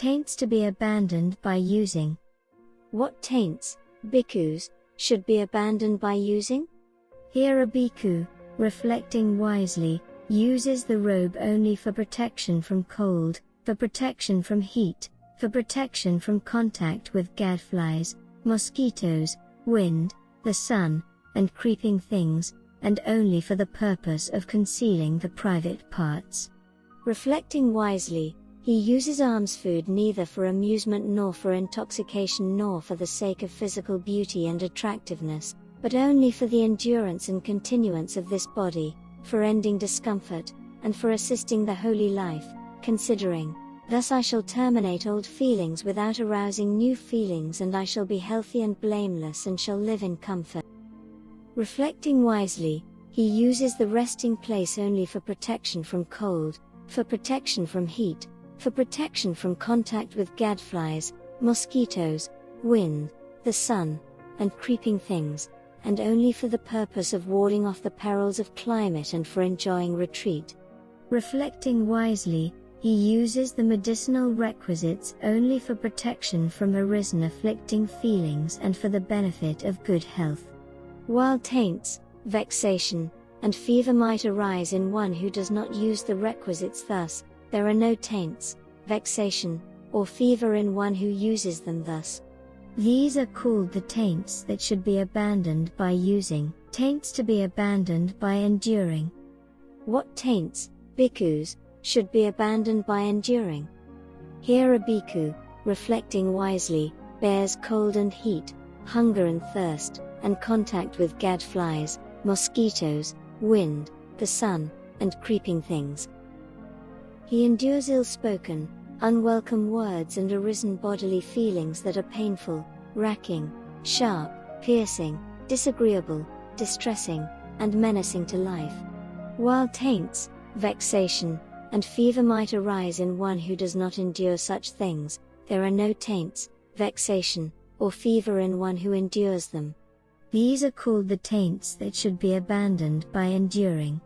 Taints to be abandoned by using. What taints, bhikkhus, should be abandoned by using? Here a bhikkhu, reflecting wisely, uses the robe only for protection from cold, for protection from heat, for protection from contact with gadflies, mosquitoes, wind, the sun, and creeping things, and only for the purpose of concealing the private parts. Reflecting wisely, he uses alms food neither for amusement nor for intoxication nor for the sake of physical beauty and attractiveness, but only for the endurance and continuance of this body, for ending discomfort, and for assisting the holy life, considering, thus I shall terminate old feelings without arousing new feelings, and I shall be healthy and blameless and shall live in comfort. Reflecting wisely, he uses the resting place only for protection from cold, for protection from heat, for protection from contact with gadflies, mosquitoes, wind, the sun, and creeping things, and only for the purpose of warding off the perils of climate and for enjoying retreat. Reflecting wisely, he uses the medicinal requisites only for protection from arisen afflicting feelings and for the benefit of good health. While taints, vexation, and fever might arise in one who does not use the requisites thus, there are no taints, vexation, or fever in one who uses them thus. These are called the taints that should be abandoned by using, taints to be abandoned by enduring. What taints, bhikkhus, should be abandoned by enduring? Here a bhikkhu, reflecting wisely, bears cold and heat, hunger and thirst, and contact with gadflies, mosquitoes, wind, the sun, and creeping things. He endures ill-spoken, unwelcome words and arisen bodily feelings that are painful, racking, sharp, piercing, disagreeable, distressing, and menacing to life. While taints, vexation, and fever might arise in one who does not endure such things, there are no taints, vexation, or fever in one who endures them. These are called the taints that should be abandoned by enduring.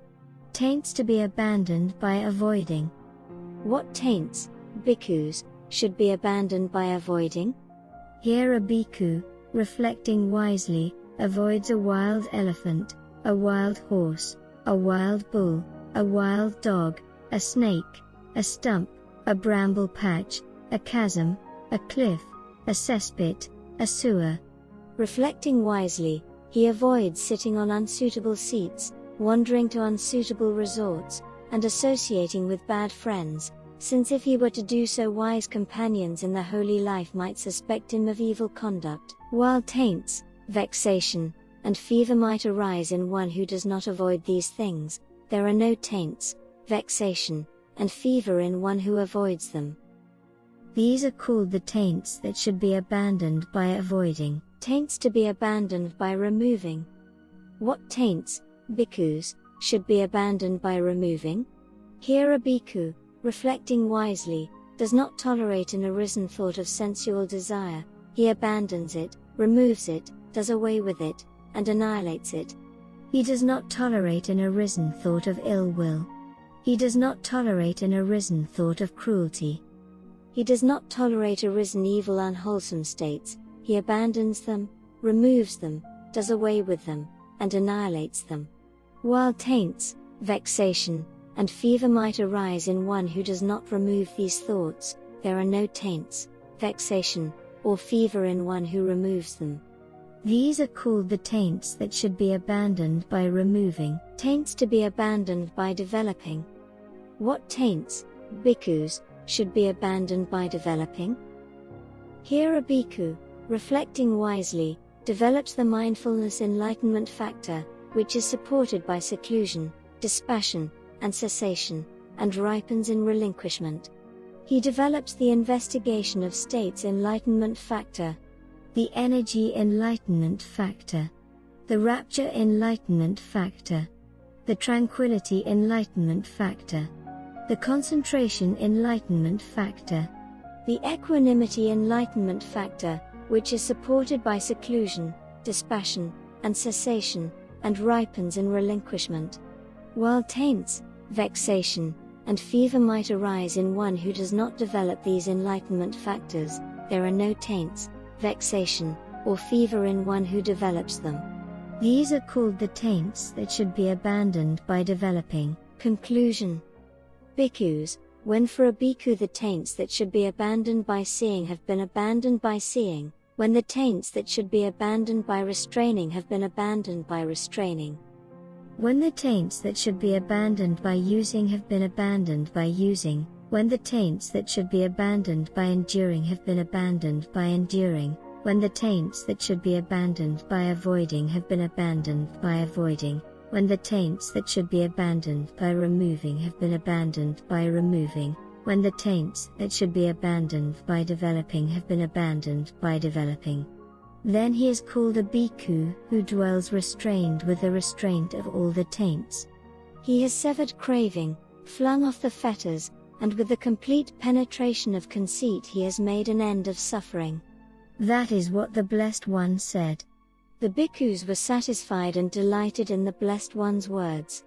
Taints to be abandoned by avoiding. What taints, bhikkhus, should be abandoned by avoiding? Here a bhikkhu, reflecting wisely, avoids a wild elephant, a wild horse, a wild bull, a wild dog, a snake, a stump, a bramble patch, a chasm, a cliff, a cesspit, a sewer. Reflecting wisely, he avoids sitting on unsuitable seats, wandering to unsuitable resorts, and associating with bad friends, since if he were to do so wise companions in the holy life might suspect him of evil conduct. While taints, vexation, and fever might arise in one who does not avoid these things, there are no taints, vexation, and fever in one who avoids them. These are called the taints that should be abandoned by avoiding, taints to be abandoned by removing. What taints, bhikkhus, should be abandoned by removing? Here a bhikkhu, reflecting wisely, does not tolerate an arisen thought of sensual desire, he abandons it, removes it, does away with it, and annihilates it. He does not tolerate an arisen thought of ill will. He does not tolerate an arisen thought of cruelty. He does not tolerate arisen evil unwholesome states, he abandons them, removes them, does away with them, and annihilates them. While taints, vexation, and fever might arise in one who does not remove these thoughts, there are no taints, vexation, or fever in one who removes them. These are called the taints that should be abandoned by removing, taints to be abandoned by developing. What taints, bhikkhus, should be abandoned by developing? Here a bhikkhu, reflecting wisely, develops the mindfulness enlightenment factor, which is supported by seclusion, dispassion, and cessation, and ripens in relinquishment. He develops the investigation of states enlightenment factor, the energy enlightenment factor, the rapture enlightenment factor, the tranquility enlightenment factor, the concentration enlightenment factor, the equanimity enlightenment factor, which is supported by seclusion, dispassion, and cessation, and ripens in relinquishment. While taints, vexation, and fever might arise in one who does not develop these enlightenment factors. There are no taints, vexation, or fever in one who develops them. These are called the taints that should be abandoned by developing. Conclusion. Bhikkhus, when for a bhikkhu the taints that should be abandoned by seeing have been abandoned by seeing, when the taints that should be abandoned by restraining have been abandoned by restraining, when the taints that should be abandoned by using have been abandoned by using, when the taints that should be abandoned by enduring have been abandoned by enduring, when the taints that should be abandoned by avoiding have been abandoned by avoiding, when the taints that should be abandoned by removing have been abandoned by removing, when the taints that should be abandoned by developing have been abandoned by developing. Then he is called a bhikkhu who dwells restrained with the restraint of all the taints. He has severed craving, flung off the fetters, and with the complete penetration of conceit he has made an end of suffering. That is what the Blessed One said. The bhikkhus were satisfied and delighted in the Blessed One's words.